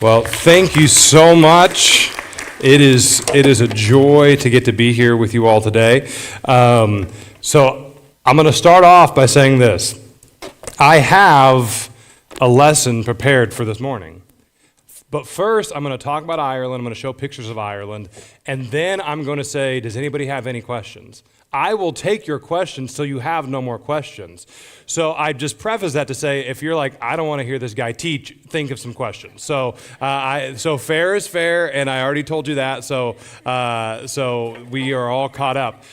Well, thank you so much. It is a joy to get to be here with you all today. So I'm going to start off by saying this. I have a lesson prepared for this morning. But first, I'm going to talk about Ireland. I'm going to show pictures of Ireland. And then I'm going to say, does anybody have any questions? I will take your questions till you have no more questions. So I just preface that to say, if you're like, I don't want to hear this guy teach, think of some questions. So so fair is fair, and I already told you that. So we are all caught up.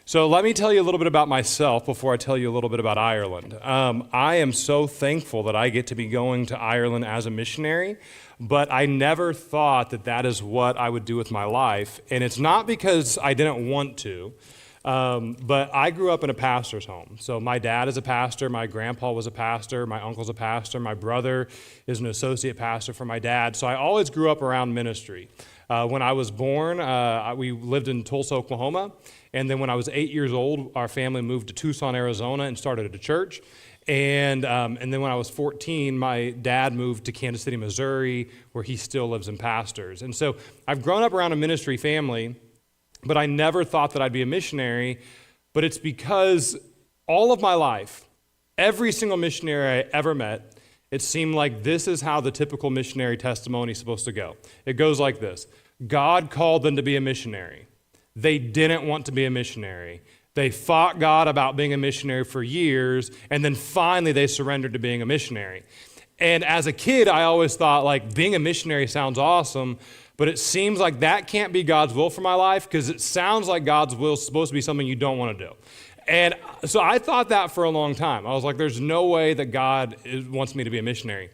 So let me tell you a little bit about myself before I tell you a little bit about Ireland. I am so thankful that I get to be going to Ireland as a missionary, but I never thought that that is what I would do with my life. And it's not because I didn't want to, but I grew up in a pastor's home. So my dad is a pastor, my grandpa was a pastor, my uncle's a pastor, my brother is an associate pastor for my dad. So I always grew up around ministry. When I was born, we lived in Tulsa, Oklahoma. And then when I was 8 years old, our family moved to Tucson, Arizona and started a church. And then when I was 14, my dad moved to Kansas City, Missouri, where he still lives and pastors. And so I've grown up around a ministry family, but I never thought that I'd be a missionary. But it's because all of my life, every single missionary I ever met, it seemed like this is how the typical missionary testimony is supposed to go. It goes like this. God called them to be a missionary. They didn't want to be a missionary. They fought God about being a missionary for years, and then finally they surrendered to being a missionary. And as a kid, I always thought, like, being a missionary sounds awesome, but it seems like that can't be God's will for my life because it sounds like God's will is supposed to be something you don't want to do. And so I thought that for a long time. I was like, there's no way that God wants me to be a missionary.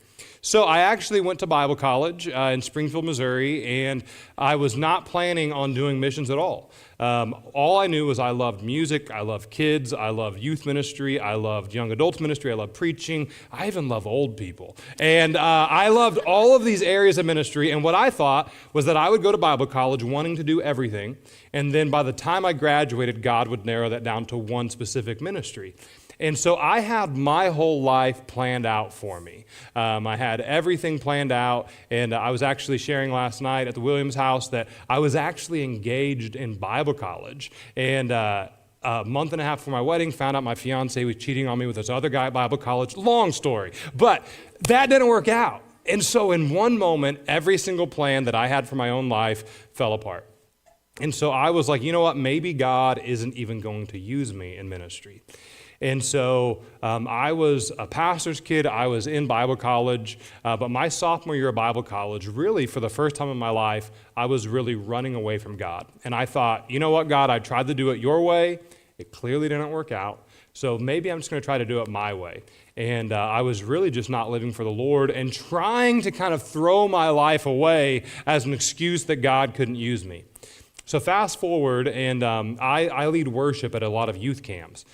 So I actually went to Bible college in Springfield, Missouri, and I was not planning on doing missions at all. All I knew was I loved music, I loved kids, I loved youth ministry, I loved young adults ministry, I loved preaching, I even love old people. And I loved all of these areas of ministry, and what I thought was that I would go to Bible college wanting to do everything, and then by the time I graduated, God would narrow that down to one specific ministry. And so I had my whole life planned out for me. I had everything planned out, and I was actually sharing last night at the Williams house that I was actually engaged in Bible college. And a month and a half before my wedding, found out my fiance was cheating on me with this other guy at Bible college. Long story. But that didn't work out. And so in one moment, every single plan that I had for my own life fell apart. And so I was like, you know what? Maybe God isn't even going to use me in ministry. And so I was a pastor's kid. I was in Bible college. But my sophomore year of Bible college, really for the first time in my life, I was really running away from God. And I thought, you know what, God, I tried to do it your way. It clearly didn't work out. So maybe I'm just going to try to do it my way. And I was really just not living for the Lord and trying to kind of throw my life away as an excuse that God couldn't use me. So fast forward, and I lead worship at a lot of youth camps.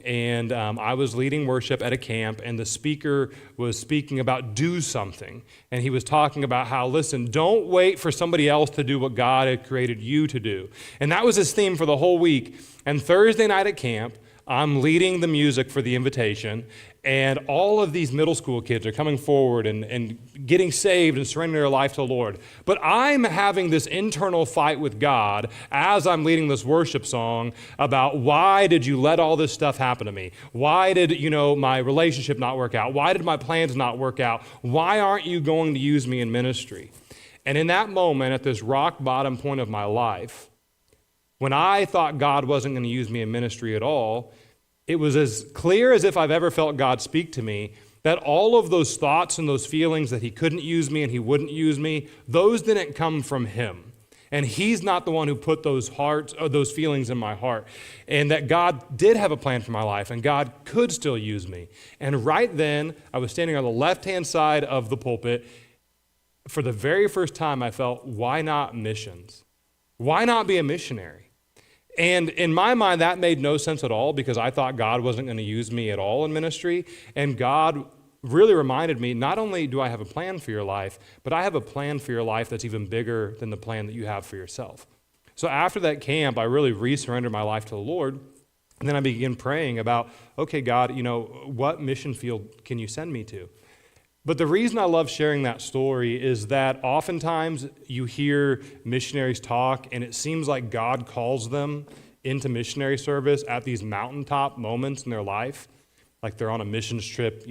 And I was leading worship at a camp, and the speaker was speaking about do something. And he was talking about how, listen, don't wait for somebody else to do what God had created you to do. And that was his theme for the whole week. And Thursday night at camp, I'm leading the music for the invitation, and all of these middle school kids are coming forward and getting saved and surrendering their life to the Lord. But I'm having this internal fight with God as I'm leading this worship song about why did you let all this stuff happen to me? Why did, my relationship not work out? Why did my plans not work out? Why aren't you going to use me in ministry? And in that moment, at this rock bottom point of my life, when I thought God wasn't going to use me in ministry at all, it was as clear as if I've ever felt God speak to me that all of those thoughts and those feelings that he couldn't use me and he wouldn't use me, those didn't come from him. And he's not the one who put those feelings in my heart. And that God did have a plan for my life and God could still use me. And right then, I was standing on the left-hand side of the pulpit. For the very first time, I felt, why not missions? Why not be a missionary? And in my mind, that made no sense at all because I thought God wasn't going to use me at all in ministry. And God really reminded me, not only do I have a plan for your life, but I have a plan for your life that's even bigger than the plan that you have for yourself. So after that camp, I really resurrendered my life to the Lord. And then I began praying about, okay, God, what mission field can you send me to? But the reason I love sharing that story is that oftentimes you hear missionaries talk, and it seems like God calls them into missionary service at these mountaintop moments in their life. Like they're on a missions trip,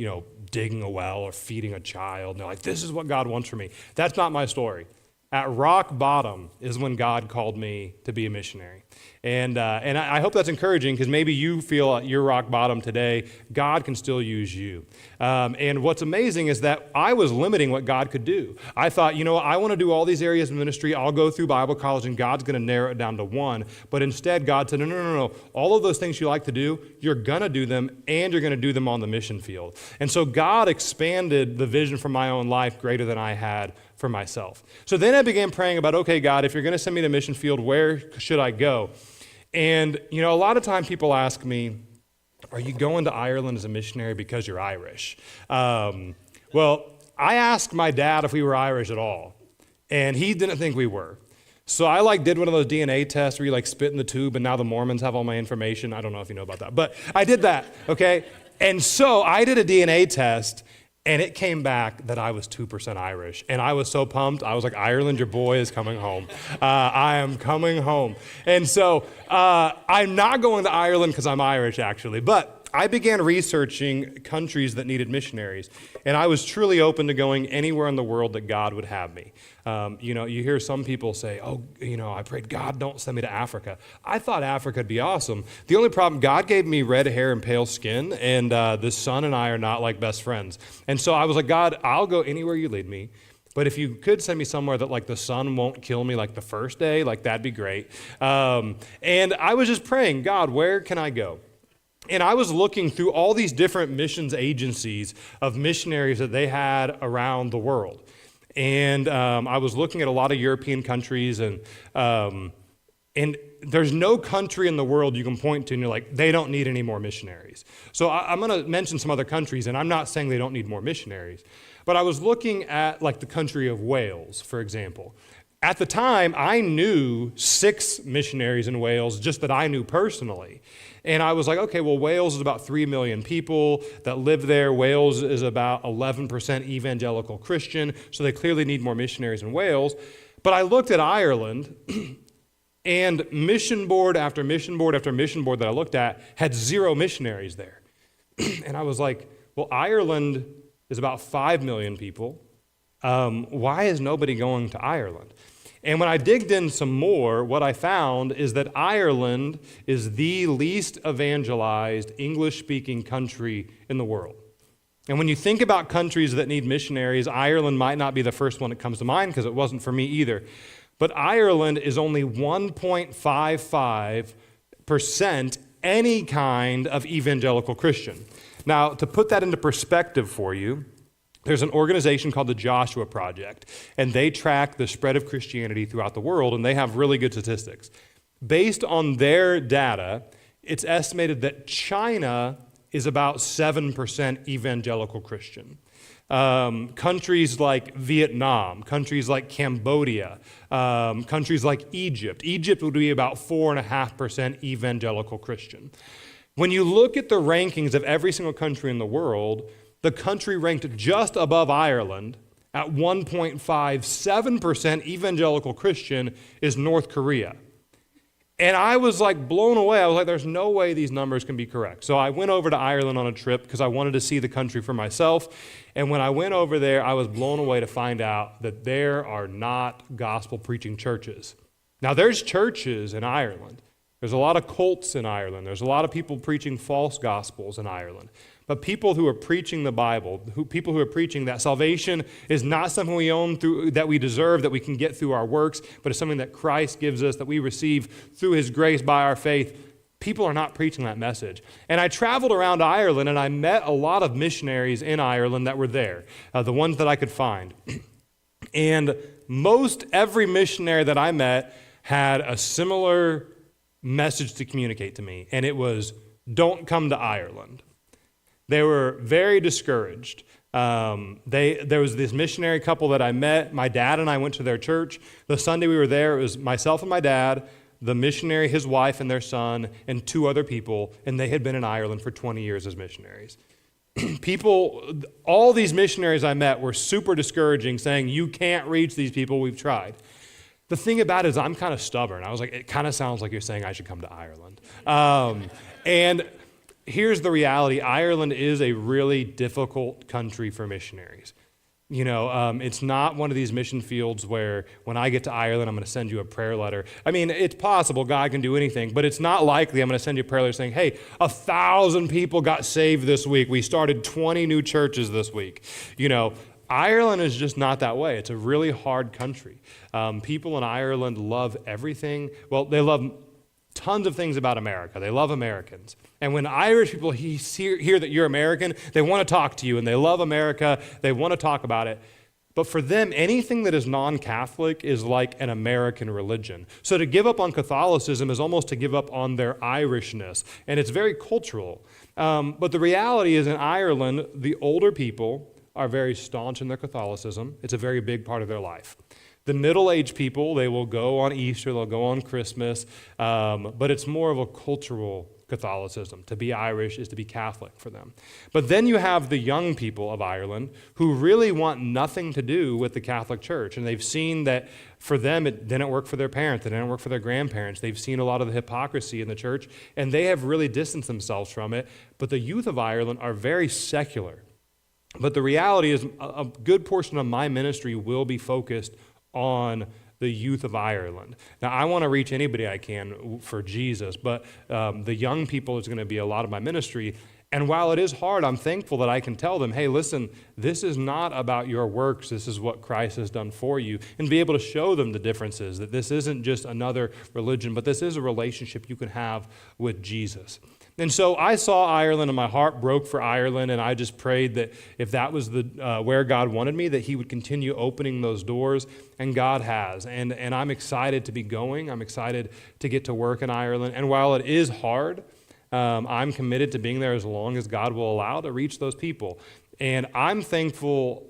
digging a well or feeding a child. And they're like, this is what God wants for me. That's not my story. At rock bottom is when God called me to be a missionary. And I hope that's encouraging, because maybe you feel at your rock bottom today. God can still use you. And what's amazing is that I was limiting what God could do. I thought, I want to do all these areas of ministry. I'll go through Bible college and God's going to narrow it down to one. But instead, God said, no. All of those things you like to do, you're going to do them, and you're going to do them on the mission field. And so God expanded the vision for my own life greater than I had for myself. So then I began praying about, okay, God, if you're going to send me to mission field, where should I go? And, a lot of time people ask me, are you going to Ireland as a missionary because you're Irish? Well, I asked my dad if we were Irish at all, and he didn't think we were. So I did one of those DNA tests where you spit in the tube, and now the Mormons have all my information. I don't know if you know about that, but I did that, okay? And so I did a DNA test, and it came back that I was 2% Irish. And I was so pumped. I was like, Ireland, your boy is coming home. I am coming home. And so I'm not going to Ireland because I'm Irish, actually. But I began researching countries that needed missionaries. And I was truly open to going anywhere in the world that God would have me. You hear some people say, I prayed, God, don't send me to Africa. I thought Africa would be awesome. The only problem, God gave me red hair and pale skin, and the sun and I are not like best friends. And so I was like, God, I'll go anywhere you lead me. But if you could send me somewhere that the sun won't kill me the first day, that'd be great. And I was just praying, God, where can I go? And I was looking through all these different missions agencies of missionaries that they had around the world. And I was looking at a lot of European countries, and there's no country in the world you can point to and you're like, they don't need any more missionaries. So I'm going to mention some other countries, and I'm not saying they don't need more missionaries. But I was looking at the country of Wales, for example. At the time, I knew 6 missionaries in Wales, just that I knew personally. And I was like, okay, well, Wales is about 3 million people that live there. Wales is about 11% evangelical Christian, so they clearly need more missionaries in Wales. But I looked at Ireland, and mission board after mission board after mission board that I looked at had 0 missionaries there. And I was like, well, Ireland is about 5 million people. Why is nobody going to Ireland? And when I digged in some more, what I found is that Ireland is the least evangelized English-speaking country in the world. And when you think about countries that need missionaries, Ireland might not be the first one that comes to mind, because it wasn't for me either. But Ireland is only 1.55% any kind of evangelical Christian. Now, to put that into perspective for you, there's an organization called the Joshua Project, and they track the spread of Christianity throughout the world, and they have really good statistics. Based on their data, it's estimated that China is about 7% evangelical Christian. Countries like Vietnam, countries like Cambodia, countries like Egypt. Egypt would be about 4.5% evangelical Christian. When you look at the rankings of every single country in the world, the country ranked just above Ireland at 1.57% evangelical Christian is North Korea. And I was blown away. I was like, there's no way these numbers can be correct. So I went over to Ireland on a trip because I wanted to see the country for myself. And when I went over there, I was blown away to find out that there are not gospel preaching churches. Now, there's churches in Ireland. There's a lot of cults in Ireland. There's a lot of people preaching false gospels in Ireland. But people who are preaching the Bible, people who are preaching that salvation is not something we own, that we deserve, that we can get through our works, but it's something that Christ gives us, that we receive through His grace by our faith. People are not preaching that message. And I traveled around Ireland, and I met a lot of missionaries in Ireland that were there, the ones that I could find. And most every missionary that I met had a similar message to communicate to me, and it was, don't come to Ireland. They were very discouraged. There was this missionary couple that I met. My dad and I went to their church. The Sunday we were there, it was myself and my dad, the missionary, his wife, and their son, and 2 other people, and they had been in Ireland for 20 years as missionaries. people, all these missionaries I met were super discouraging, saying, you can't reach these people, we've tried. The thing about it is I'm kind of stubborn. I was like, it kind of sounds like you're saying I should come to Ireland. And here's the reality. Ireland is a really difficult country for missionaries. You know, it's not one of these mission fields where when I get to Ireland, I'm going to send you a prayer letter. I mean, it's possible God can do anything, but it's not likely I'm going to send you a prayer letter saying, hey, 1,000 people got saved this week. We started 20 new churches this week. You know, Ireland is just not that way. It's a really hard country. People in Ireland love everything. Well, they love tons of things about America. They love Americans. And when Irish people hear that you're American, they want to talk to you, and they love America. They want to talk about it. But for them, anything that is non-Catholic is like an American religion. So to give up on Catholicism is almost to give up on their Irishness, and it's very cultural. But the reality is in Ireland, the older people are very staunch in their Catholicism. It's a very big part of their life. The middle-aged people, they will go on Easter, they'll go on Christmas, but it's more of a cultural Catholicism. To be Irish is to be Catholic for them. But then you have the young people of Ireland who really want nothing to do with the Catholic Church, and they've seen that for them it didn't work for their parents, it didn't work for their grandparents. They've seen a lot of the hypocrisy in the church, and they have really distanced themselves from it. But the youth of Ireland are very secular. But the reality is a good portion of my ministry will be focused on the youth of Ireland. Now, I want to reach anybody I can for Jesus, but the young people is going to be a lot of my ministry. And while it is hard, I'm thankful that I can tell them, hey, listen, this is not about your works. This is what Christ has done for you. And be able to show them the differences, that this isn't just another religion, but this is a relationship you can have with Jesus. And so I saw Ireland, and my heart broke for Ireland, and I just prayed that if that was the where God wanted me, that he would continue opening those doors, and God has. And I'm excited to be going. I'm excited to get to work in Ireland. And while it is hard, I'm committed to being there as long as God will allow to reach those people. And I'm thankful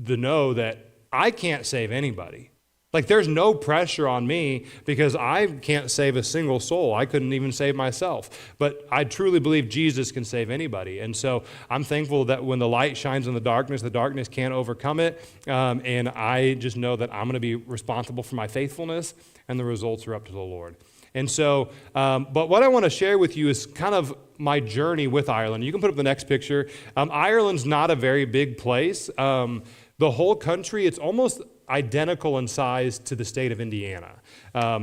to know that I can't save anybody. Like, there's no pressure on me because I can't save a single soul. I couldn't even save myself. But I truly believe Jesus can save anybody. And so I'm thankful that when the light shines in the darkness can't overcome it. And I just know that I'm going to be responsible for my faithfulness, and the results are up to the Lord. And so, but what I want to share with you is kind of my journey with Ireland. You can put up the next picture. Ireland's not a very big place. The whole country, it's almost identical in size to the state of Indiana.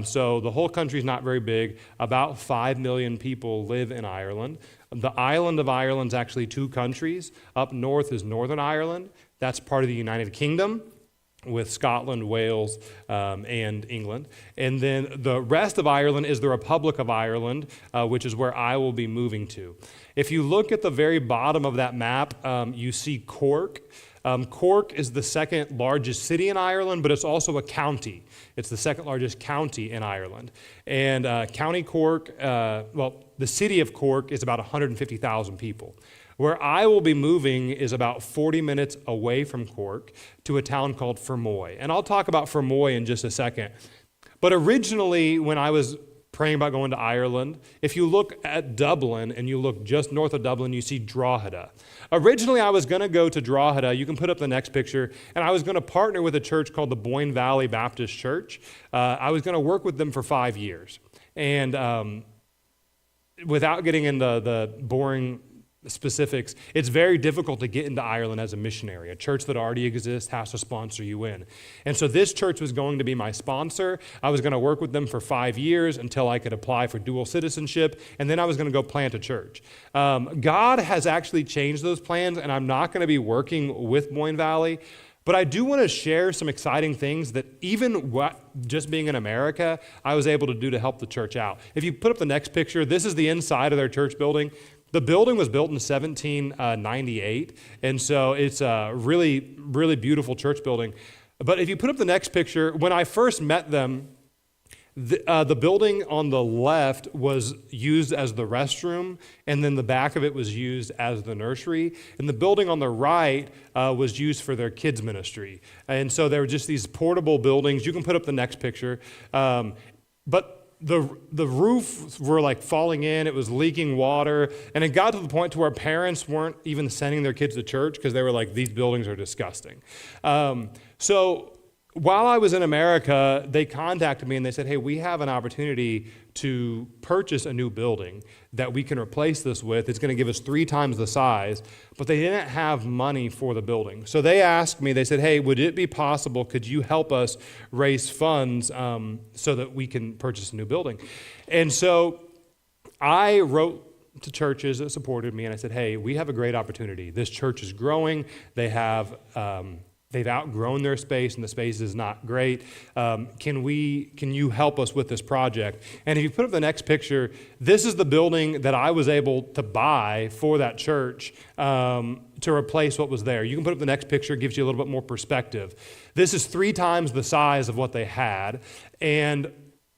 So the whole country is not very big. About 5 million people live in Ireland. The island of Ireland is actually two countries. Up north is Northern Ireland. That's part of the United Kingdom, with Scotland, Wales, and England. And then the rest of Ireland is the Republic of Ireland, which is where I will be moving to. If you look at the very bottom of that map, you see Cork. Cork is the second largest city in Ireland, but it's also a county. It's the second largest county in Ireland. And County Cork, the city of Cork is about 150,000 people. Where I will be moving is about 40 minutes away from Cork to a town called Fermoy. And I'll talk about Fermoy in just a second. But originally, when I was praying about going to Ireland, if you look at Dublin and you look just north of Dublin, you see Drogheda. Originally, I was going to go to Drogheda. You can put up the next picture. And I was going to partner with a church called the Boyne Valley Baptist Church. I was going to work with them for 5 years. And without getting into the boring specifics, it's very difficult to get into Ireland as a missionary. A church that already exists has to sponsor you in. And so this church was going to be my sponsor. I was going to work with them for 5 years until I could apply for dual citizenship, and then I was going to go plant a church. God has actually changed those plans, and I'm not going to be working with Boyne Valley. But I do want to share some exciting things that even just being in America, I was able to do to help the church out. If you put up the next picture, this is the inside of their church building. The building was built in 1798, and so it's a really, really beautiful church building. But if you put up the next picture, when I first met them, the building on the left was used as the restroom, and then the back of it was used as the nursery. And the building on the right was used for their kids' ministry. And so there were just these portable buildings. You can put up the next picture. But the roofs were like falling in, it was leaking water, and it got to the point to where parents weren't even sending their kids to church because they were like, these buildings are disgusting. So while I was in America, they contacted me and they said, hey, we have an opportunity to purchase a new building that we can replace this with. It's going to give us 3 times the size, but they didn't have money for the building. So they asked me, they said, hey, would it be possible, could you help us raise funds so that we can purchase a new building? And so I wrote to churches that supported me and I said, hey, we have a great opportunity. This church is growing. They've outgrown their space, and the space is not great. Can you help us with this project? And if you put up the next picture, this is the building that I was able to buy for that church to replace what was there. You can put up the next picture, it gives you a little bit more perspective. This is 3 times the size of what they had, and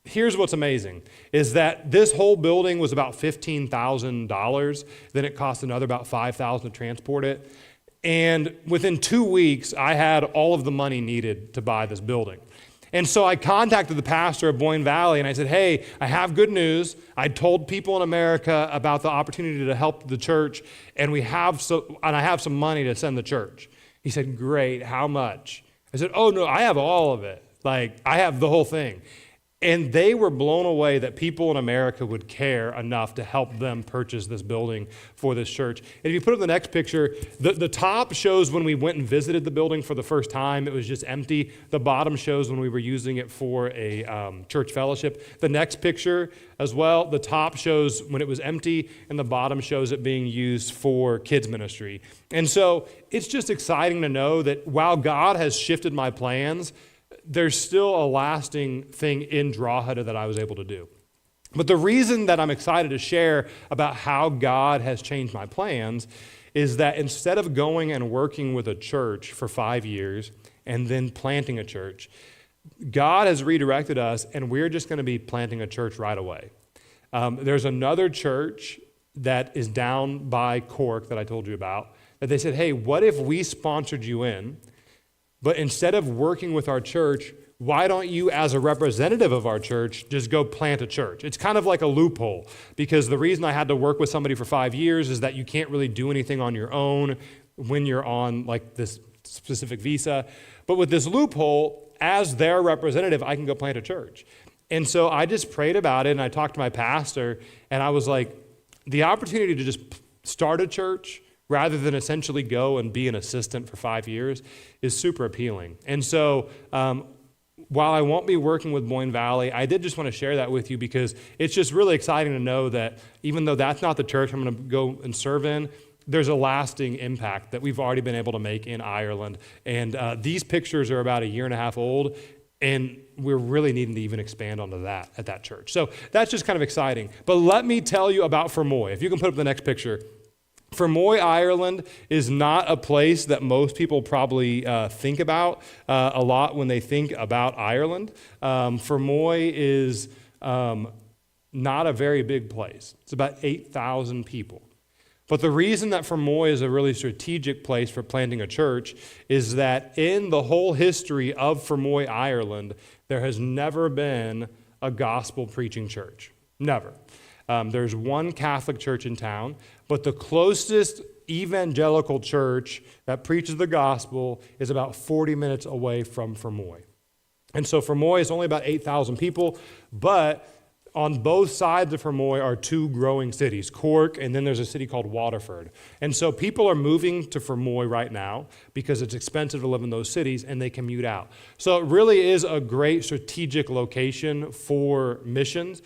here's what's amazing, is that this whole building was about $15,000. Then it cost another about $5,000 to transport it. And within 2 weeks, I had all of the money needed to buy this building. And so I contacted the pastor of Boyne Valley and I said, hey, I have good news. I told people in America about the opportunity to help the church, and I have some money to send the church. He said, great, how much? I said, oh no, I have all of it. Like, I have the whole thing. And they were blown away that people in America would care enough to help them purchase this building for this church. And if you put up the next picture, the top shows when we went and visited the building for the first time. It was just empty. The bottom shows when we were using it for a church fellowship. The next picture as well, the top shows when it was empty, and the bottom shows it being used for kids ministry. And so it's just exciting to know that while God has shifted my plans, there's still a lasting thing in Drawhutta that I was able to do. But the reason that I'm excited to share about how God has changed my plans is that instead of going and working with a church for 5 years and then planting a church, God has redirected us, and we're just going to be planting a church right away. There's another church that is down by Cork that I told you about, that they said, hey, what if we sponsored you in? But instead of working with our church, why don't you, as a representative of our church, just go plant a church? It's kind of like a loophole, because the reason I had to work with somebody for 5 years is that you can't really do anything on your own when you're on like this specific visa. But with this loophole, as their representative, I can go plant a church. And so I just prayed about it, and I talked to my pastor, and I was like, the opportunity to just start a church rather than essentially go and be an assistant for 5 years is super appealing. And so while I won't be working with Boyne Valley, I did just want to share that with you, because it's just really exciting to know that even though that's not the church I'm going to go and serve in, there's a lasting impact that we've already been able to make in Ireland. And these pictures are about 1.5 years old, and we're really needing to even expand onto that at that church. So that's just kind of exciting. But let me tell you about Fermoy. If you can put up the next picture. Fermoy, Ireland is not a place that most people probably think about a lot when they think about Ireland. Fermoy is not a very big place. It's about 8,000 people. But the reason that Fermoy is a really strategic place for planting a church is that in the whole history of Fermoy, Ireland, there has never been a gospel preaching church. Never. There's one Catholic church in town, but the closest evangelical church that preaches the gospel is about 40 minutes away from Fermoy. And so Fermoy is only about 8,000 people, but on both sides of Fermoy are 2 growing cities, Cork, and then there's a city called Waterford. And so people are moving to Fermoy right now because it's expensive to live in those cities, and they commute out. So it really is a great strategic location for missions.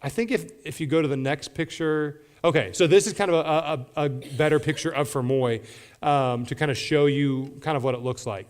I think if you go to the next picture, okay, so this is kind of a better picture of Fermoy to kind of show you kind of what it looks like.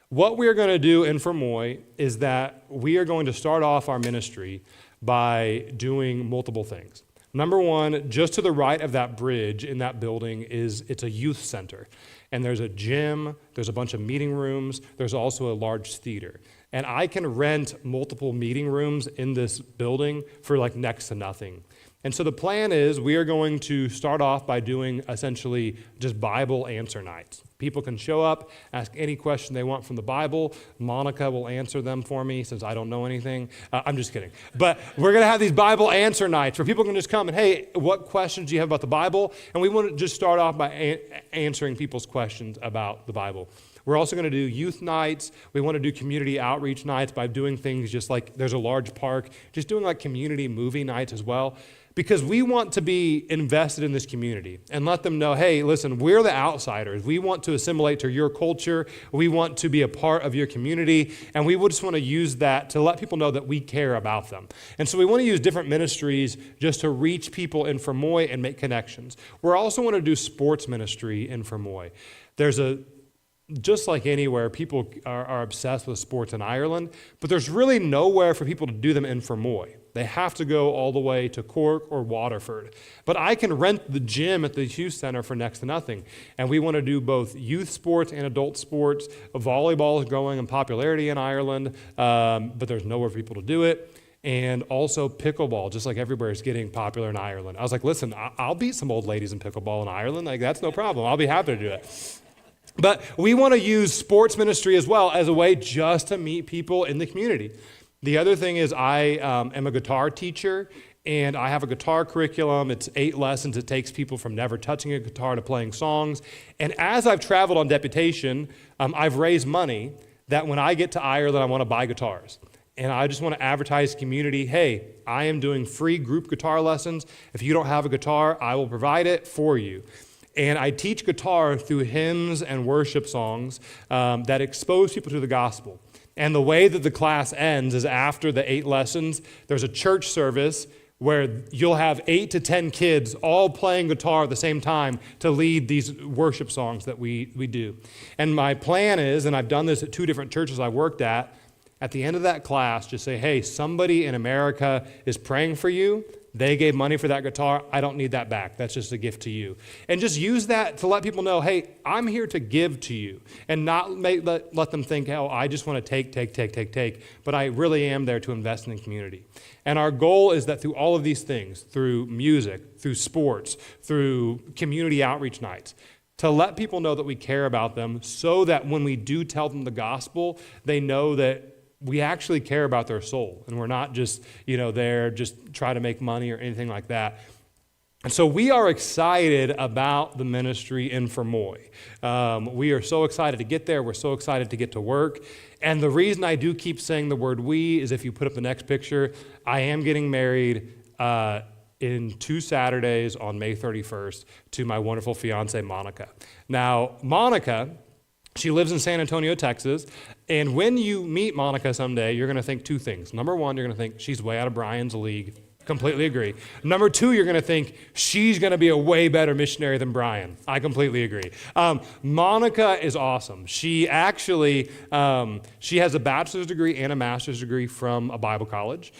What we're going to do in Fermoy is that we are going to start off our ministry by doing multiple things. Number one, just to the right of that bridge in that building it's a youth center. And there's a gym, there's a bunch of meeting rooms, there's also a large theater. And I can rent multiple meeting rooms in this building for like next to nothing. And so the plan is we are going to start off by doing essentially just Bible answer nights. People can show up, ask any question they want from the Bible. Monica will answer them for me since I don't know anything. I'm just kidding. But we're going to have these Bible answer nights where people can just come and, hey, what questions do you have about the Bible? And we want to just start off by answering people's questions about the Bible. We're also going to do youth nights. We want to do community outreach nights by doing things just like there's a large park, just doing like community movie nights as well. Because we want to be invested in this community and let them know, hey, listen, we're the outsiders. We want to assimilate to your culture. We want to be a part of your community. And we just want to use that to let people know that we care about them. And so we want to use different ministries just to reach people in Fermoy and make connections. We're also want to do sports ministry in Fermoy. Just like anywhere, people are obsessed with sports in Ireland, but there's really nowhere for people to do them in Fermoy. They have to go all the way to Cork or Waterford. But I can rent the gym at the youth center for next to nothing. And we want to do both youth sports and adult sports. Volleyball is growing in popularity in Ireland, but there's nowhere for people to do it. And also pickleball, just like everywhere, is getting popular in Ireland. I was like, listen, I'll beat some old ladies in pickleball in Ireland. Like, that's no problem. I'll be happy to do it. But we want to use sports ministry as well as a way just to meet people in the community. The other thing is I am a guitar teacher, and I have a guitar curriculum. It's 8 lessons. It takes people from never touching a guitar to playing songs. And as I've traveled on deputation, I've raised money that when I get to Ireland, I want to buy guitars. And I just want to advertise to the community, hey, I am doing free group guitar lessons. If you don't have a guitar, I will provide it for you. And I teach guitar through hymns and worship songs that expose people to the gospel. And the way that the class ends is after the 8 lessons, there's a church service where you'll have 8 to 10 kids all playing guitar at the same time to lead these worship songs that we do. And my plan is, and I've done this at 2 different churches I worked at the end of that class, just say, hey, somebody in America is praying for you. They gave money for that guitar. I don't need that back. That's just a gift to you. And just use that to let people know, hey, I'm here to give to you. And not let them think, oh, I just want to take. But I really am there to invest in the community. And our goal is that through all of these things, through music, through sports, through community outreach nights, to let people know that we care about them so that when we do tell them the gospel, they know that we actually care about their soul, and we're not just, there just try to make money or anything like that. And so we are excited about the ministry in Fermoy. We are so excited to get there. We're so excited to get to work. And the reason I do keep saying the word we is if you put up the next picture, I am getting married in 2 Saturdays on May 31st to my wonderful fiance, Monica. Now, Monica, she lives in San Antonio, Texas, and when you meet Monica someday, you're going to think 2 things. Number 1, you're going to think she's way out of Brian's league. Completely agree. Number 2, you're going to think she's going to be a way better missionary than Brian. I completely agree. Monica is awesome. She actually, she has a bachelor's degree and a master's degree from a Bible college.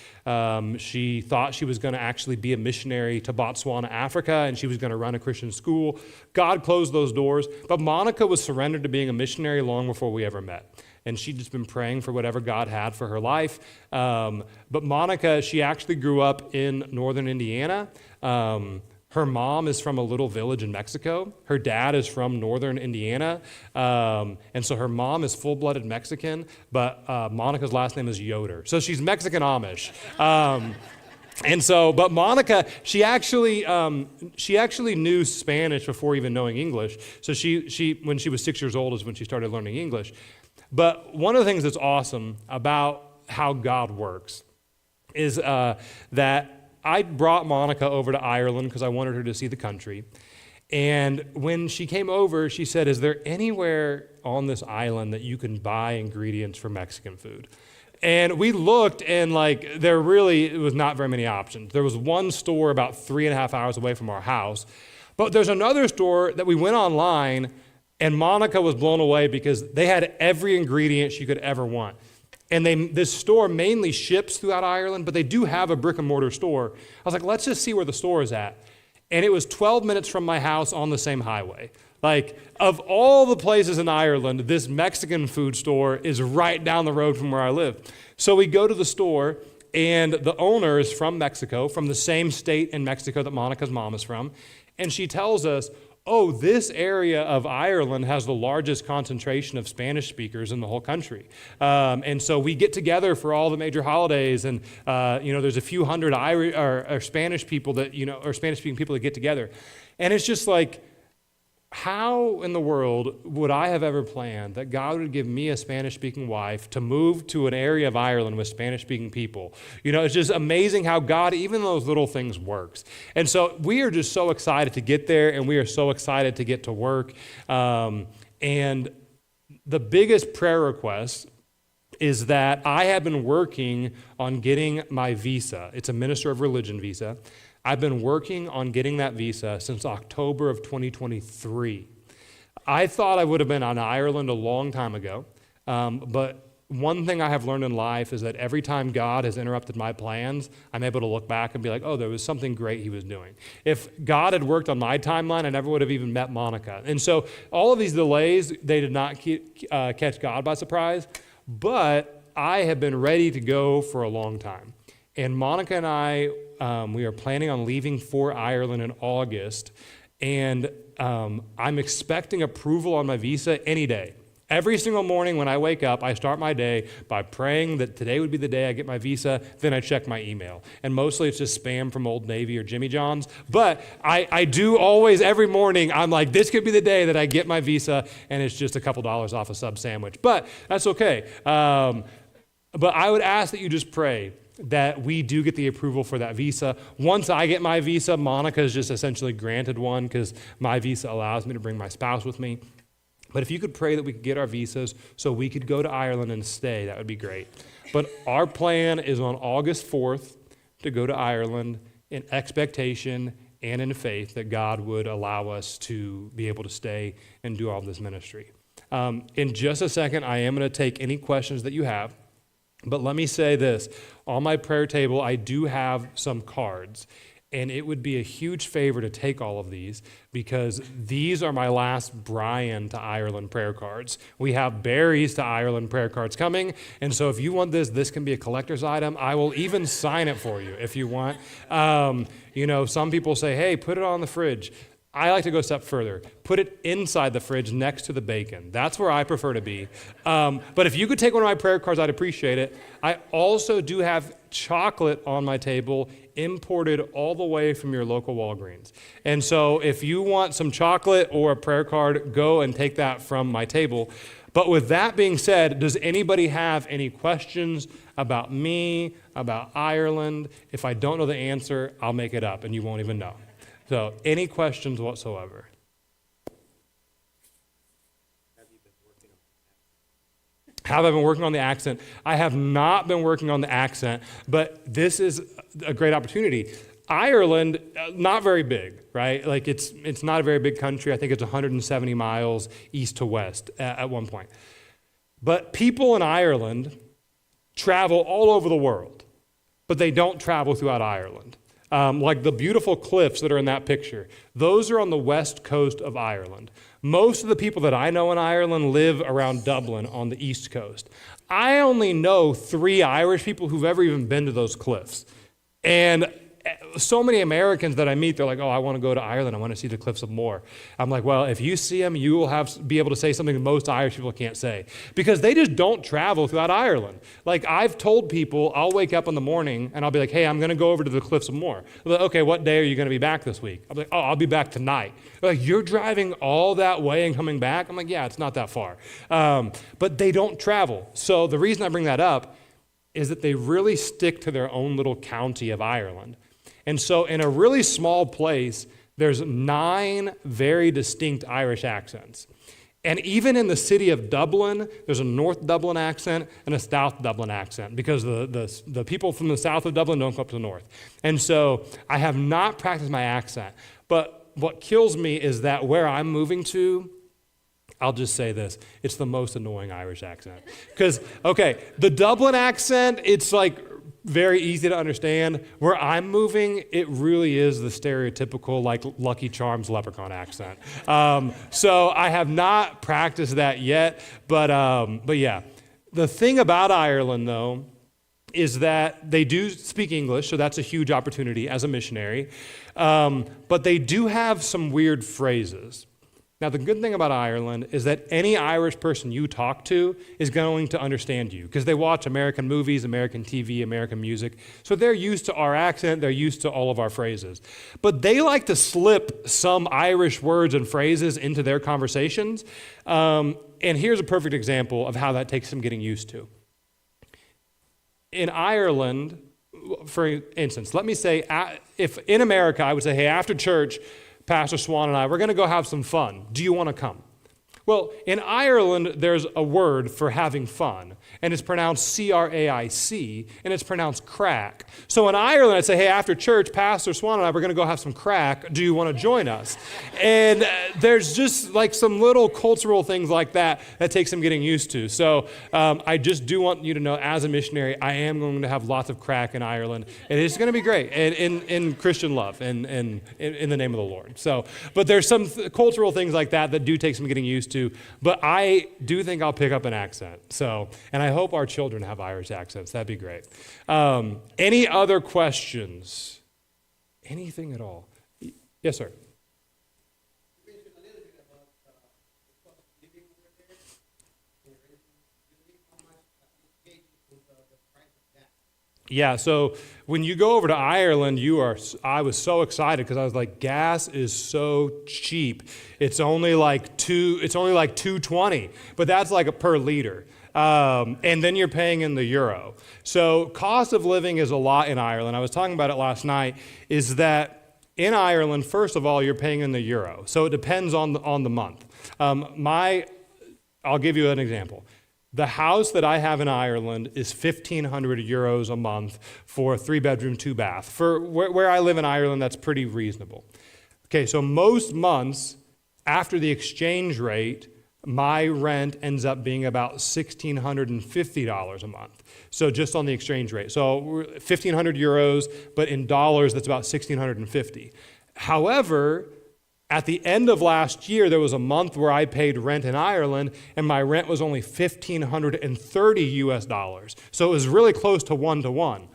She thought she was going to actually be a missionary to Botswana, Africa, and she was going to run a Christian school. God closed those doors, but Monica was surrendered to being a missionary long before we ever met. And she'd just been praying for whatever God had for her life. But Monica, she actually grew up in northern Indiana. Her mom is from a little village in Mexico. Her dad is from northern Indiana. And so her mom is full-blooded Mexican, but Monica's last name is Yoder. So she's Mexican Amish. But Monica, she actually knew Spanish before even knowing English. So she when she was 6 years old is when she started learning English. But one of the things that's awesome about how God works is that I brought Monica over to Ireland because I wanted her to see the country. And when she came over, she said, is there anywhere on this island that you can buy ingredients for Mexican food? And we looked, and there really was not very many options. There was one store about 3.5 hours away from our house. But there's another store that we went online, and Monica was blown away because they had every ingredient she could ever want. And this store mainly ships throughout Ireland, but they do have a brick and mortar store. I was like, let's just see where the store is at. And it was 12 minutes from my house on the same highway. Of all the places in Ireland, this Mexican food store is right down the road from where I live. So we go to the store, And the owner is from Mexico, from the same state in Mexico that Monica's mom is from. And she tells us, oh, this area of Ireland has the largest concentration of Spanish speakers in the whole country. And so we get together for all the major holidays, and there's a few hundred Irish or Spanish people that, or Spanish-speaking people that get together. And it's just like, how in the world would I have ever planned that God would give me a Spanish-speaking wife to move to an area of Ireland with Spanish-speaking people? It's just amazing how God, even those little things, works. And so we are just so excited to get there, and we are so excited to get to work. And the biggest prayer request is that I have been working on getting my visa. It's a Minister of Religion visa. I've been working on getting that visa since October of 2023. I thought I would have been on Ireland a long time ago, but one thing I have learned in life is that every time God has interrupted my plans, I'm able to look back and be like, oh, there was something great he was doing. If God had worked on my timeline, I never would have even met Monica. And so all of these delays, they did not catch God by surprise, but I have been ready to go for a long time. And Monica and I, we are planning on leaving for Ireland in August, and I'm expecting approval on my visa any day. Every single morning when I wake up, I start my day by praying that today would be the day I get my visa, then I check my email. And mostly it's just spam from Old Navy or Jimmy John's, but I do always, every morning, I'm like, this could be the day that I get my visa, and it's just a couple dollars off a sub sandwich. But that's okay. But I would ask that you just pray that we do get the approval for that visa. Once I get my visa, Monica is just essentially granted one because my visa allows me to bring my spouse with me. But if you could pray that we could get our visas so we could go to Ireland and stay, that would be great. But our plan is on August 4th to go to Ireland in expectation and in faith that God would allow us to be able to stay and do all this ministry. In just a second, I am going to take any questions that you have. But let me say this, on my prayer table, I do have some cards, and it would be a huge favor to take all of these because these are my last Brian to Ireland prayer cards. We have Barry's to Ireland prayer cards coming, and so if you want this can be a collector's item. I will even sign it for you if you want. Some people say, hey, put it on the fridge. I like to go a step further. Put it inside the fridge next to the bacon. That's where I prefer to be. But if you could take one of my prayer cards, I'd appreciate it. I also do have chocolate on my table, imported all the way from your local Walgreens. And so if you want some chocolate or a prayer card, go and take that from my table. But with that being said, does anybody have any questions about me, about Ireland? If I don't know the answer, I'll make it up and you won't even know. So, any questions whatsoever? Have I been working on the accent? I have not been working on the accent, but this is a great opportunity. Ireland, not very big, right? Like it's not a very big country. I think it's 170 miles east to west at one point. But people in Ireland travel all over the world, but they don't travel throughout Ireland. Like the beautiful cliffs that are in that picture, those are on the west coast of Ireland. Most of the people that I know in Ireland live around Dublin on the east coast. I only know 3 Irish people who've ever even been to those cliffs. And so many Americans that I meet, they're like, oh, I want to go to Ireland. I want to see the Cliffs of Moher. I'm like, well, if you see them, you will be able to say something that most Irish people can't say because they just don't travel throughout Ireland. Like I've told people, I'll wake up in the morning and I'll be like, hey, I'm going to go over to the Cliffs of Moher. Like, okay, what day are you going to be back this week? I'll be like, oh, I'll be back tonight. They're like, you're driving all that way and coming back? I'm like, yeah, it's not that far. But they don't travel. So the reason I bring that up is that they really stick to their own little county of Ireland. And so in a really small place, there's 9 very distinct Irish accents. And even in the city of Dublin, there's a North Dublin accent and a South Dublin accent because the people from the south of Dublin don't go up to the north. And so I have not practiced my accent. But what kills me is that where I'm moving to, I'll just say this, it's the most annoying Irish accent. Because, okay, the Dublin accent, it's like very easy to understand. Where I'm moving, it really is the stereotypical like Lucky Charms leprechaun accent. So I have not practiced that yet, but yeah. The thing about Ireland, though, is that they do speak English, so that's a huge opportunity as a missionary. But they do have some weird phrases. Now, the good thing about Ireland is that any Irish person you talk to is going to understand you because they watch American movies, American TV, American music. So they're used to our accent, they're used to all of our phrases. But they like to slip some Irish words and phrases into their conversations. And here's a perfect example of how that takes some getting used to. In Ireland, for instance, let me say, if in America I would say, hey, after church, Pastor Swan and I, we're going to go have some fun. Do you want to come? Well, in Ireland, there's a word for having fun, and it's pronounced C-R-A-I-C, and it's pronounced crack. So in Ireland, I'd say, hey, after church, Pastor Swan and I, we're going to go have some crack. Do you want to join us? And there's just like some little cultural things like that that takes some getting used to. So I just do want you to know, as a missionary, I am going to have lots of crack in Ireland, and it's going to be great in Christian love and in the name of the Lord. So, but there's some cultural things like that that do take some getting used to. But I do think I'll pick up an accent. So, and I hope our children have Irish accents. That'd be great. Any other questions? Anything at all? Yes, sir. You mentioned a little bit about the cost of living over there. How much it with the price of that? Yeah, so when you go over to Ireland, I was so excited because I was like, gas is so cheap. It's only like $2.20, but that's like a per liter. And then you're paying in the euro. So cost of living is a lot in Ireland. I was talking about it last night, is that in Ireland, first of all, you're paying in the euro. So it depends on the month. I'll give you an example. The house that I have in Ireland is 1,500 euros a month for a 3-bedroom, 2-bath. For where I live in Ireland, that's pretty reasonable. Okay, so most months after the exchange rate, my rent ends up being about $1,650 a month. So just on the exchange rate. So 1,500 euros, but in dollars, that's about 1,650. However, at the end of last year, there was a month where I paid rent in Ireland, and my rent was only $1,530. So it was really close to 1-to-1.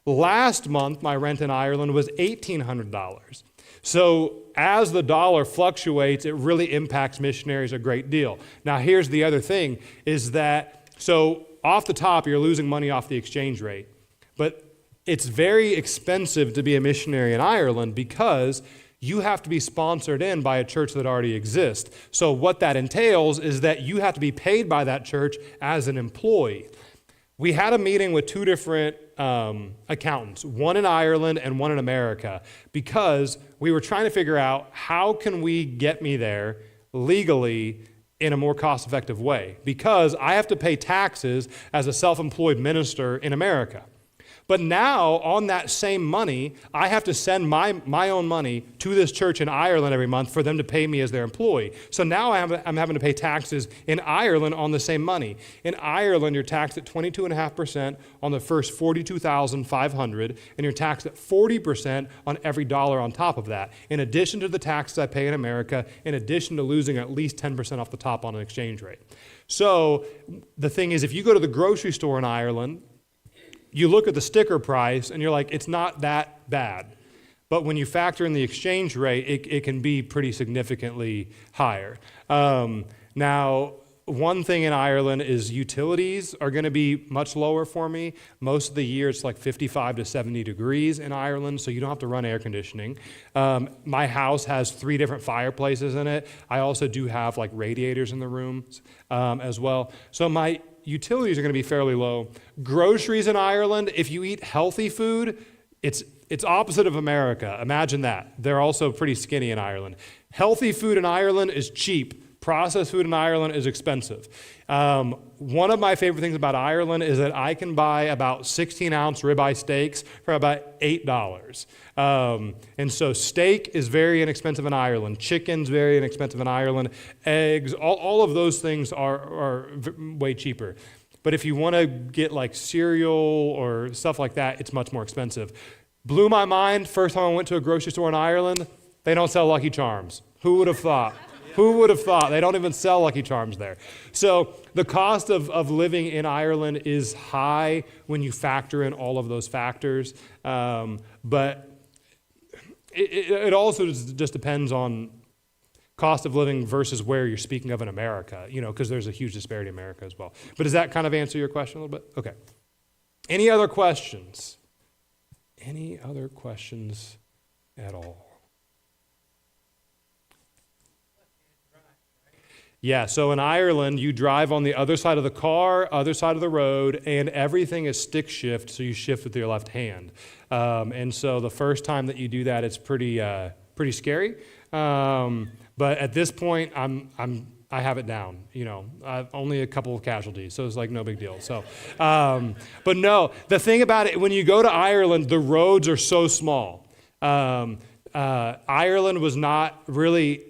Last month, my rent in Ireland was $1,800. So as the dollar fluctuates, it really impacts missionaries a great deal. Now, here's the other thing, is that, so off the top, you're losing money off the exchange rate. But it's very expensive to be a missionary in Ireland because you have to be sponsored in by a church that already exists. So what that entails is that you have to be paid by that church as an employee. We had a meeting with 2 different accountants, one in Ireland and one in America, because we were trying to figure out how can we get me there legally in a more cost-effective way, because I have to pay taxes as a self-employed minister in America. But now, on that same money, I have to send my own money to this church in Ireland every month for them to pay me as their employee. So now I'm having to pay taxes in Ireland on the same money. In Ireland, you're taxed at 22.5% on the first $42,500, and you're taxed at 40% on every dollar on top of that, in addition to the taxes I pay in America, in addition to losing at least 10% off the top on an exchange rate. So the thing is, if you go to the grocery store in Ireland, you look at the sticker price and you're like, it's not that bad. But when you factor in the exchange rate, it can be pretty significantly higher. Now, one thing in Ireland is utilities are going to be much lower for me. Most of the year it's like 55 to 70 degrees in Ireland, so you don't have to run air conditioning. My house has 3 different fireplaces in it. I also do have like radiators in the rooms as well. So my utilities are going to be fairly low. Groceries in Ireland, if you eat healthy food, it's opposite of America. Imagine that. They're also pretty skinny in Ireland. Healthy food in Ireland is cheap. Processed food in Ireland is expensive. One of my favorite things about Ireland is that I can buy about 16-ounce ribeye steaks for about $8. And so steak is very inexpensive in Ireland. Chicken's very inexpensive in Ireland. Eggs, all of those things are way cheaper. But if you want to get like cereal or stuff like that, it's much more expensive. Blew my mind, first time I went to a grocery store in Ireland, they don't sell Lucky Charms. Who would have thought? Who would have thought? They don't even sell Lucky Charms there. So the cost of living in Ireland is high when you factor in all of those factors. But it also just depends on cost of living versus where you're speaking of in America, because there's a huge disparity in America as well. But does that kind of answer your question a little bit? Okay. Any other questions? Any other questions at all? Yeah, so in Ireland, you drive on the other side of the car, other side of the road, and everything is stick shift, so you shift with your left hand. And so the first time that you do that, it's pretty scary. But at this point, I have it down. I've only a couple of casualties, so it's like no big deal. So, but no, the thing about it, when you go to Ireland, the roads are so small. Ireland was not really.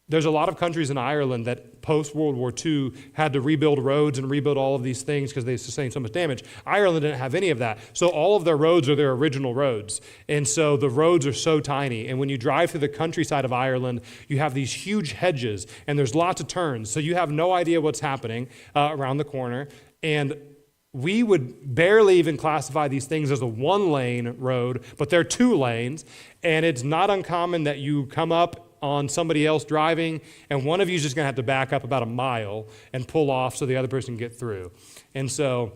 There's a lot of countries in Ireland that post-World War II had to rebuild roads and rebuild all of these things because they sustained so much damage. Ireland didn't have any of that. So all of their roads are their original roads. And so the roads are so tiny. And when you drive through the countryside of Ireland, you have these huge hedges and there's lots of turns. So you have no idea what's happening around the corner. And we would barely even classify these things as a one-lane road, but they're 2 lanes. And it's not uncommon that you come up on somebody else driving, and one of you is just going to have to back up about a mile and pull off so the other person can get through. And so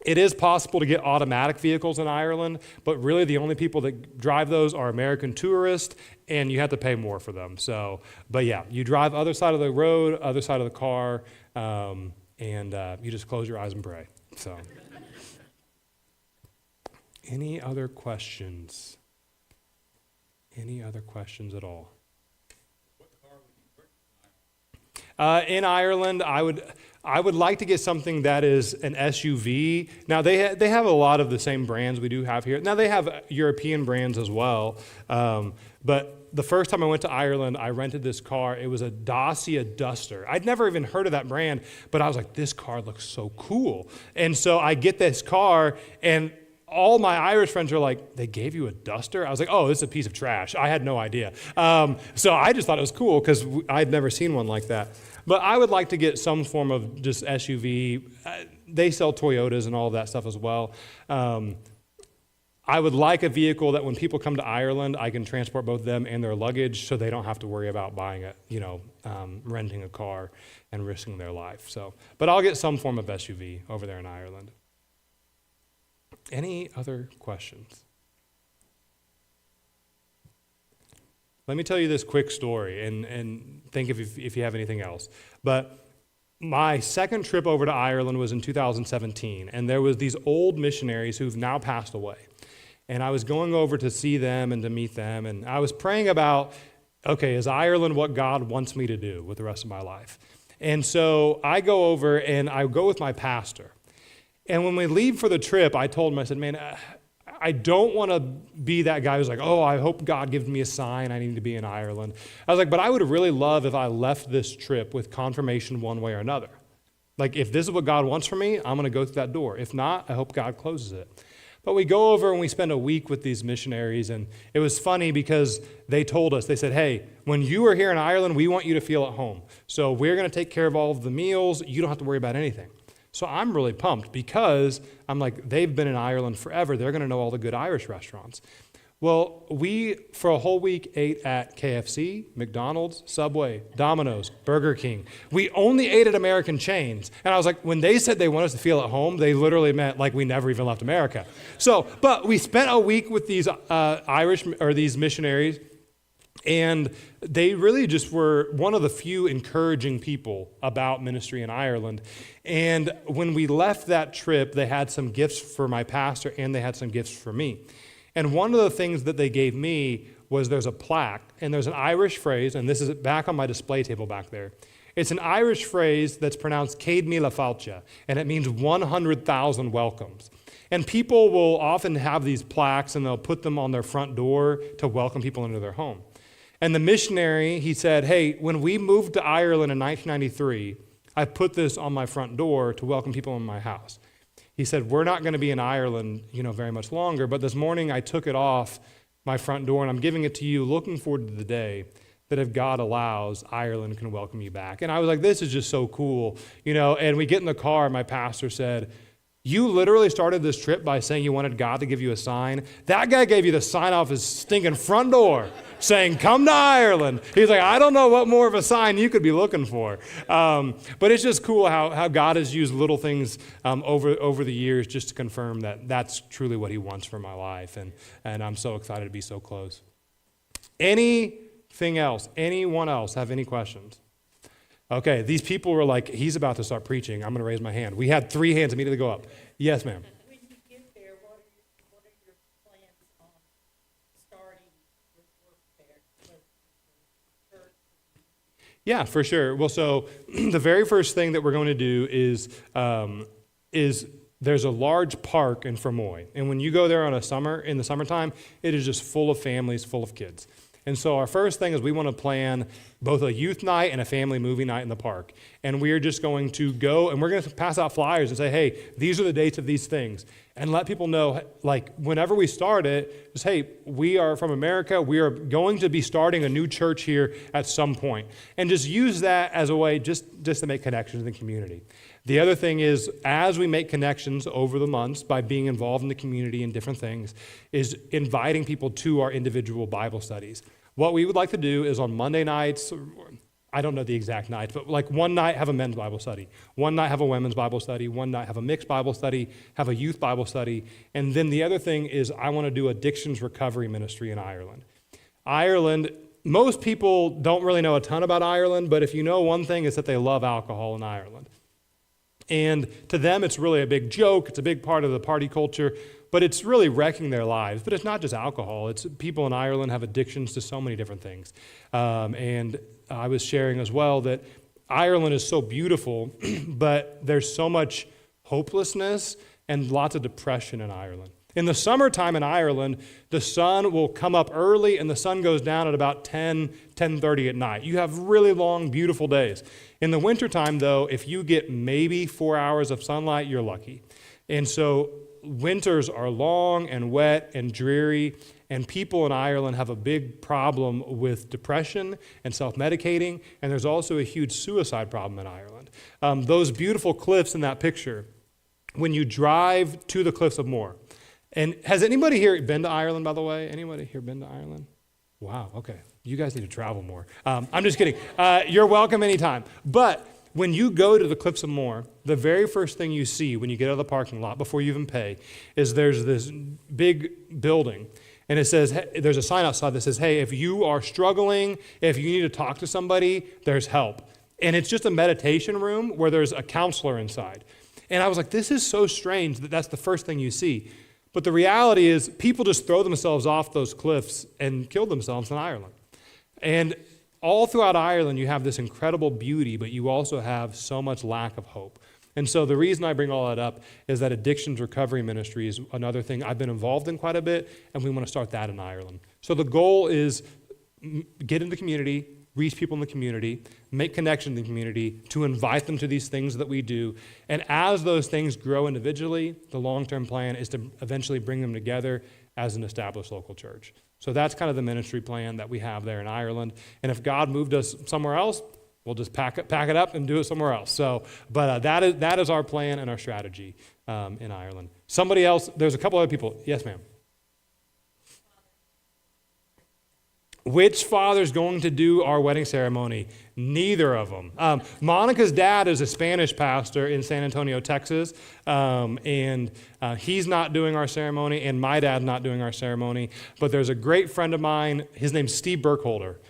it is possible to get automatic vehicles in Ireland, but really the only people that drive those are American tourists, and you have to pay more for them. So, but yeah, you drive other side of the road, other side of the car, and you just close your eyes and pray. So, any other questions? Any other questions at all? In Ireland, I would like to get something that is an SUV. Now, they have a lot of the same brands we do have here. Now, they have European brands as well. But the first time I went to Ireland, I rented this car. It was a Dacia Duster. I'd never even heard of that brand, but I was like, this car looks so cool. And so I get this car, and all my Irish friends are like, they gave you a Duster? I was like, oh, this is a piece of trash. I had no idea. So I just thought it was cool because I'd never seen one like that. But I would like to get some form of just SUV. They sell Toyotas and all of that stuff as well. I would like a vehicle that when people come to Ireland, I can transport both them and their luggage so they don't have to worry about buying renting a car and risking their life. But I'll get some form of SUV over there in Ireland. Any other questions? Let me tell you this quick story and think if you have anything else. But my second trip over to Ireland was in 2017, and there was these old missionaries who've now passed away. And I was going over to see them and to meet them, and I was praying about, okay, is Ireland what God wants me to do with the rest of my life? And so I go over and I go with my pastor. And when we leave for the trip, I told him, I said, man, I don't want to be that guy who's like, oh, I hope God gives me a sign I need to be in Ireland. I was like, but I would really love if I left this trip with confirmation one way or another. Like, if this is what God wants for me, I'm going to go through that door. If not, I hope God closes it. But we go over and we spend a week with these missionaries, and it was funny because they told us, they said, hey, when you are here in Ireland, we want you to feel at home. So we're going to take care of all of the meals. You don't have to worry about anything. So I'm really pumped because I'm like, they've been in Ireland forever. They're going to know all the good Irish restaurants. Well, we, for a whole week, ate at KFC, McDonald's, Subway, Domino's, Burger King. We only ate at American chains. And I was like, when they said they want us to feel at home, they literally meant like we never even left America. So, but we spent a week with these these missionaries, and they really just were one of the few encouraging people about ministry in Ireland. And when we left that trip, they had some gifts for my pastor and they had some gifts for me. And one of the things that they gave me was there's a plaque, and there's an Irish phrase, and this is back on my display table back there. It's an Irish phrase that's pronounced Céad Míle Fáilte, and it means 100,000 welcomes. And people will often have these plaques, and they'll put them on their front door to welcome people into their home. And the missionary, he said, hey, when we moved to Ireland in 1993, I put this on my front door to welcome people in my house. He said, we're not going to be in Ireland, very much longer, but this morning I took it off my front door, and I'm giving it to you, looking forward to the day that if God allows, Ireland can welcome you back. And I was like, this is just so cool, and we get in the car, and my pastor said, you literally started this trip by saying you wanted God to give you a sign. That guy gave you the sign off his stinking front door saying, come to Ireland. He's like, I don't know what more of a sign you could be looking for. But it's just cool how God has used little things over the years just to confirm that that's truly what he wants for my life. And I'm so excited to be so close. Anything else? Anyone else have any questions? Okay, these people were like, he's about to start preaching. I'm going to raise my hand. We had 3 hands immediately go up. Yes, ma'am. When you get there, what are your plans on starting with work there? With church? Yeah, for sure. Well, so the very first thing that we're going to do is there's a large park in Fermoy. And when you go there in the summertime, it is just full of families, full of kids. And so our first thing is we want to plan both a youth night and a family movie night in the park. And we are just going to go and we're going to pass out flyers and say, hey, these are the dates of these things. And let people know, like, whenever we start it, just, hey, we are from America. We are going to be starting a new church here at some point. And just use that as a way just to make connections in the community. The other thing is, as we make connections over the months by being involved in the community and different things, is inviting people to our individual Bible studies. What we would like to do is on Monday nights, I don't know the exact nights, but like one night have a men's Bible study, one night have a women's Bible study, one night have a mixed Bible study, have a youth Bible study, and then the other thing is I want to do addictions recovery ministry in Ireland. Ireland, most people don't really know a ton about Ireland, but if you know one thing, it's that they love alcohol in Ireland. And to them, it's really a big joke. It's a big part of the party culture, but it's really wrecking their lives. But it's not just alcohol. It's people in Ireland have addictions to so many different things. And I was sharing as well that Ireland is so beautiful, but there's so much hopelessness and lots of depression in Ireland. In the summertime in Ireland, the sun will come up early and the sun goes down at about 10:30 at night. You have really long, beautiful days. In the wintertime, though, if you get maybe 4 hours of sunlight, you're lucky. And so winters are long and wet and dreary, and people in Ireland have a big problem with depression and self-medicating, and there's also a huge suicide problem in Ireland. Those beautiful cliffs in that picture, when you drive to the Cliffs of Moher, and has anybody here been to Ireland, by the way? Anybody here been to Ireland? Wow, okay. You guys need to travel more. I'm just kidding. You're welcome anytime. But when you go to the Cliffs of Moher, the very first thing you see when you get out of the parking lot before you even pay is there's this big building. And it says, there's a sign outside that says, hey, if you are struggling, if you need to talk to somebody, there's help. And it's just a meditation room where there's a counselor inside. And I was like, this is so strange that that's the first thing you see. But the reality is people just throw themselves off those cliffs and kill themselves in Ireland. And all throughout Ireland, you have this incredible beauty, but you also have so much lack of hope. And so the reason I bring all that up is that addictions recovery ministry is another thing I've been involved in quite a bit, and we want to start that in Ireland. So the goal is get into the community, reach people in the community, make connections in the community, to invite them to these things that we do. And as those things grow individually, the long-term plan is to eventually bring them together as an established local church. So that's kind of the ministry plan that we have there in Ireland. And if God moved us somewhere else, we'll just pack it up and do it somewhere else. So, but that is our plan and our strategy in Ireland. Somebody else, there's a couple other people. Yes, ma'am. Which father's going to do our wedding ceremony? Neither of them. Monica's dad is a Spanish pastor in San Antonio, Texas, and he's not doing our ceremony, and my dad's not doing our ceremony. But there's a great friend of mine. His name's Steve Burkholder.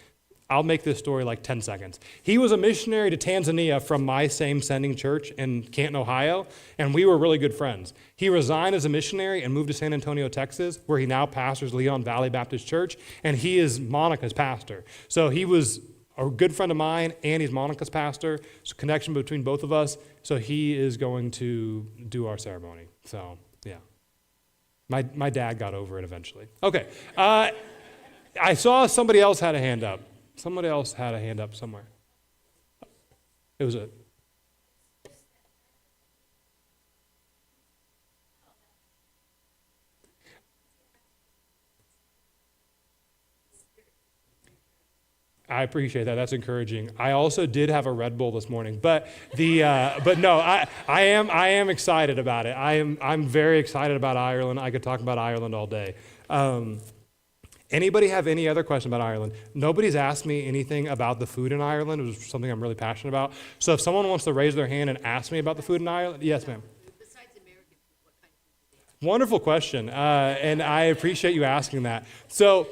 I'll make this story like 10 seconds. He was a missionary to Tanzania from my same sending church in Canton, Ohio, and we were really good friends. He resigned as a missionary and moved to San Antonio, Texas, where he now pastors Leon Valley Baptist Church, and he is Monica's pastor. So he was a good friend of mine, and he's Monica's pastor. There's a connection between both of us, so he is going to do our ceremony. So, yeah. My dad got over it eventually. Okay. I saw somebody else had a hand up. Somebody else had a hand up somewhere. It was a... I appreciate that. That's encouraging. I also did have a Red Bull this morning, but but no, I am excited about it. I'm very excited about Ireland. I could talk about Ireland all day. Anybody have any other question about Ireland? Nobody's asked me anything about the food in Ireland. It was something I'm really passionate about. So if someone wants to raise their hand and ask me about the food in Ireland, yes, ma'am. Besides American food, what kind of food do they have? Wonderful question, and I appreciate you asking that. So,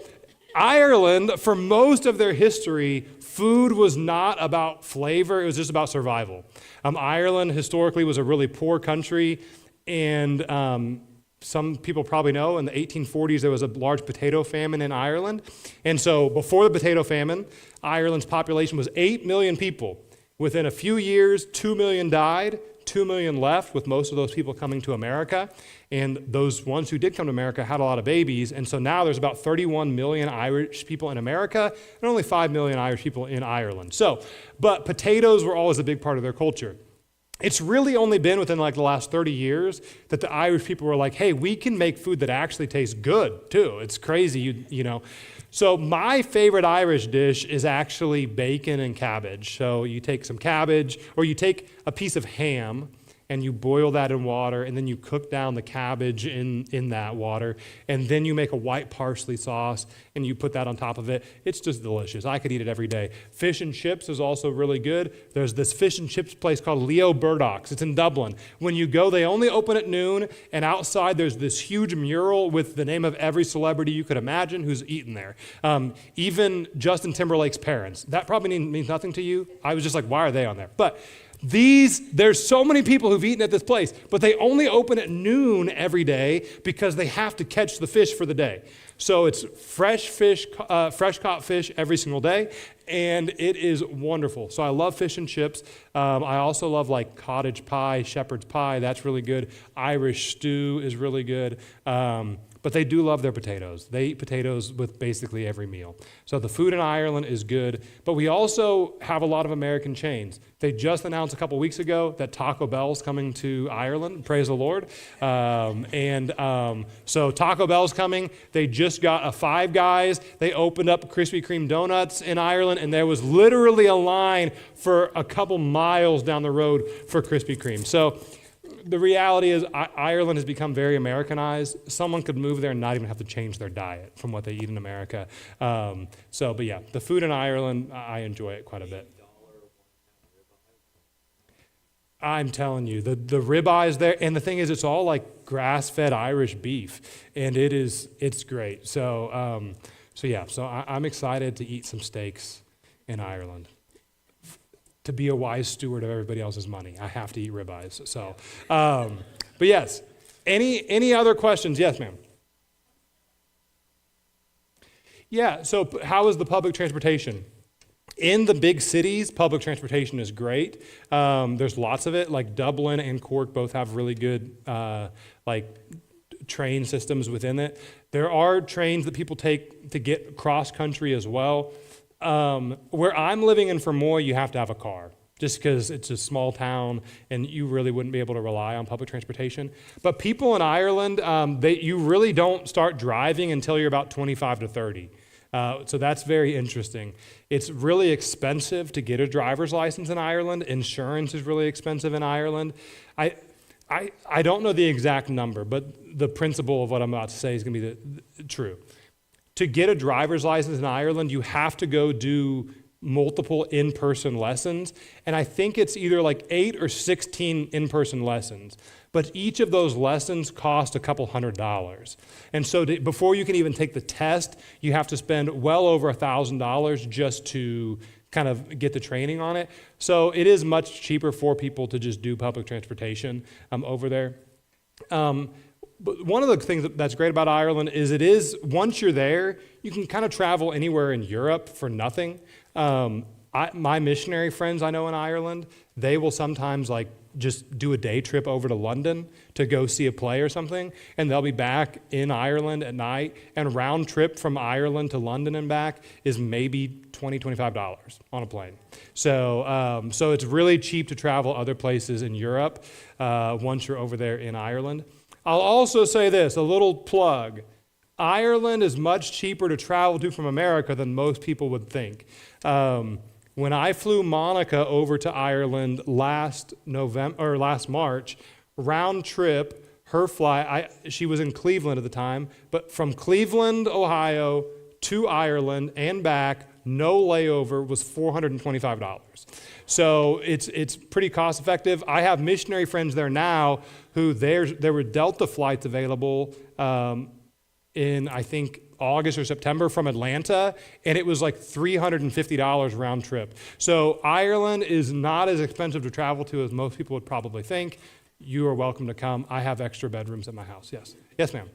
Ireland, for most of their history, food was not about flavor, it was just about survival. Ireland historically was a really poor country, and some people probably know in the 1840s there was a large potato famine in Ireland. And so, before the potato famine, Ireland's population was 8 million people. Within a few years, 2 million died. 2 million left, with most of those people coming to America. And those ones who did come to America had a lot of babies. And so now there's about 31 million Irish people in America and only 5 million Irish people in Ireland. So, but potatoes were always a big part of their culture. It's really only been within like the last 30 years that the Irish people were like, hey, we can make food that actually tastes good too. It's crazy, you know. So my favorite Irish dish is actually bacon and cabbage. So you take some cabbage, or you take a piece of ham, and you boil that in water, and then you cook down the cabbage in that water, and then you make a white parsley sauce, and you put that on top of it. It's just delicious. I could eat it every day. Fish and chips is also really good. There's this fish and chips place called Leo Burdock's. It's in Dublin. When you go, they only open at noon, and outside there's this huge mural with the name of every celebrity you could imagine who's eaten there. Even Justin Timberlake's parents. That probably means nothing to you. I was just like, why are they on there? But there's so many people who've eaten at this place, but they only open at noon every day because they have to catch the fish for the day. So it's fresh fish, fresh caught fish every single day, and it is wonderful. So I love fish and chips. I also love like cottage pie, shepherd's pie. That's really good. Irish stew is really good. But they do love their potatoes. They eat potatoes with basically every meal. So the food in Ireland is good, but we also have a lot of American chains. They just announced a couple weeks ago that Taco Bell's coming to Ireland. Praise the Lord. So Taco Bell's coming. They just got a Five Guys. They opened up Krispy Kreme donuts in Ireland, and there was literally a line for a couple miles down the road for Krispy Kreme. So the reality is Ireland has become very Americanized. Someone could move there and not even have to change their diet from what they eat in America. But yeah, the food in Ireland, I enjoy it quite a bit. I'm telling you, the ribeyes there, and the thing is, it's all like grass-fed Irish beef, and it's great. So I'm excited to eat some steaks in Ireland. To be a wise steward of everybody else's money, I have to eat ribeyes. So, but yes, any other questions? Yes, ma'am. Yeah. So, how is the public transportation? In the big cities, public transportation is great. There's lots of it. Like Dublin and Cork both have really good train systems within it. There are trains that people take to get cross country as well. Where I'm living in Fermoy, you have to have a car, just because it's a small town and you really wouldn't be able to rely on public transportation. But people in Ireland, you really don't start driving until you're about 25 to 30. So that's very interesting. It's really expensive to get a driver's license in Ireland. Insurance is really expensive in Ireland. I don't know the exact number, but the principle of what I'm about to say is going to be true. To get a driver's license in Ireland, you have to go do multiple in-person lessons. And I think it's either like 8 or 16 in-person lessons. But each of those lessons cost a couple $100. And so before you can even take the test, you have to spend well over $1,000 just to kind of get the training on it. So it is much cheaper for people to just do public transportation over there. But one of the things that's great about Ireland is once you're there, you can kind of travel anywhere in Europe for nothing. My missionary friends I know in Ireland, they will sometimes just do a day trip over to London to go see a play or something, and they'll be back in Ireland at night, and round trip from Ireland to London and back is maybe $20, $25 on a plane. So it's really cheap to travel other places in Europe once you're over there in Ireland. I'll also say this, a little plug. Ireland is much cheaper to travel to from America than most people would think. When I flew Monica over to Ireland last March, round trip, her flight, she was in Cleveland at the time, but from Cleveland, Ohio to Ireland and back, no layover, was $425. So it's pretty cost effective. I have missionary friends there now who there were Delta flights available in, I think, August or September from Atlanta, and it was like $350 round trip. So Ireland is not as expensive to travel to as most people would probably think. You are welcome to come. I have extra bedrooms at my house. Yes. Yes, ma'am.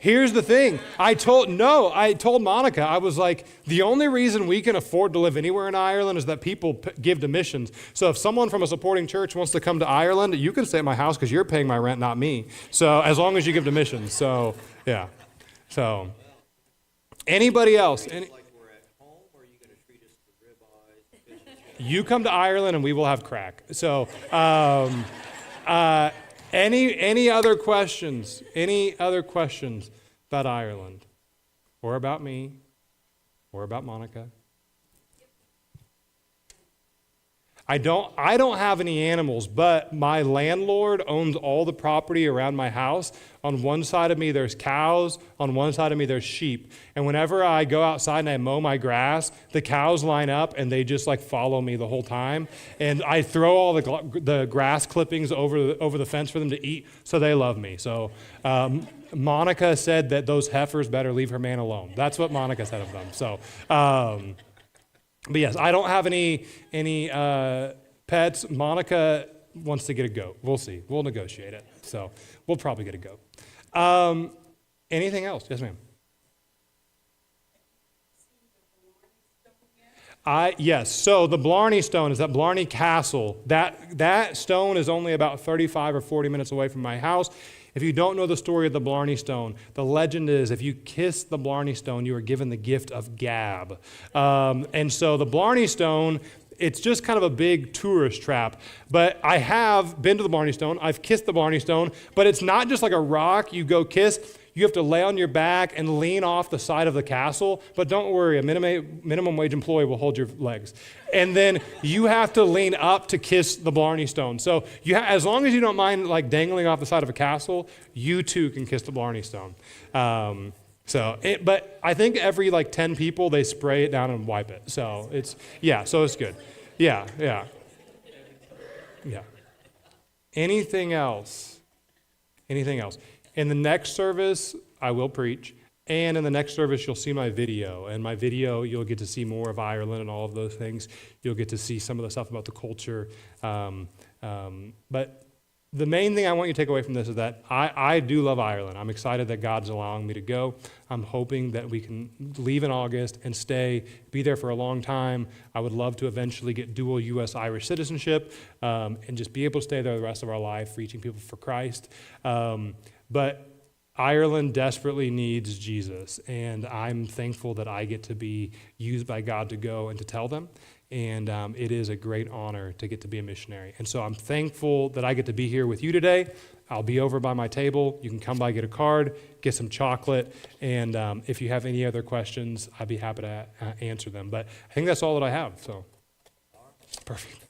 Here's the thing. I told Monica, I was like, the only reason we can afford to live anywhere in Ireland is that people give to missions. So if someone from a supporting church wants to come to Ireland, you can stay at my house because you're paying my rent, not me. So as long as you give to missions. So, yeah. So, anybody else? Like we're at home, or are you going to treat us to ribeyes, fish and chips? You come to Ireland and we will have crack. So, any other questions? Any other questions about Ireland? Or about me? Or about Monica? I don't have any animals, but my landlord owns all the property around my house. On one side of me there's cows, on one side of me there's sheep. And whenever I go outside and I mow my grass, the cows line up and they just like follow me the whole time. And I throw all the grass clippings over the fence for them to eat, so they love me. So Monica said that those heifers better leave her man alone. That's what Monica said of them. So but yes, I don't have any pets. Monica wants to get a goat. We'll see. We'll negotiate it. So we'll probably get a goat. Anything else? Yes, ma'am. Yes. So the Blarney Stone is at Blarney Castle. That stone is only about 35 or 40 minutes away from my house. If you don't know the story of the Blarney Stone, the legend is if you kiss the Blarney Stone, you are given the gift of gab. And so the Blarney Stone, it's just kind of a big tourist trap. But I have been to the Blarney Stone. I've kissed the Blarney Stone. But it's not just like a rock you go kiss. You have to lay on your back and lean off the side of the castle. But don't worry, a minimum wage employee will hold your legs. And then you have to lean up to kiss the Blarney Stone. So as long as you don't mind like dangling off the side of a castle, you too can kiss the Blarney Stone. But I think every like 10 people, they spray it down and wipe it. So it's good. Yeah. Anything else? In the next service, I will preach. And in the next service, you'll see my video. And my video, you'll get to see more of Ireland and all of those things. You'll get to see some of the stuff about the culture. But the main thing I want you to take away from this is that I do love Ireland. I'm excited that God's allowing me to go. I'm hoping that we can leave in August and be there for a long time. I would love to eventually get dual U.S.-Irish citizenship and just be able to stay there the rest of our life, reaching people for Christ. But Ireland desperately needs Jesus, and I'm thankful that I get to be used by God to go and to tell them. And it is a great honor to get to be a missionary. And so I'm thankful that I get to be here with you today. I'll be over by my table. You can come by, get a card, get some chocolate. And if you have any other questions, I'd be happy to answer them. But I think that's all that I have. So, perfect.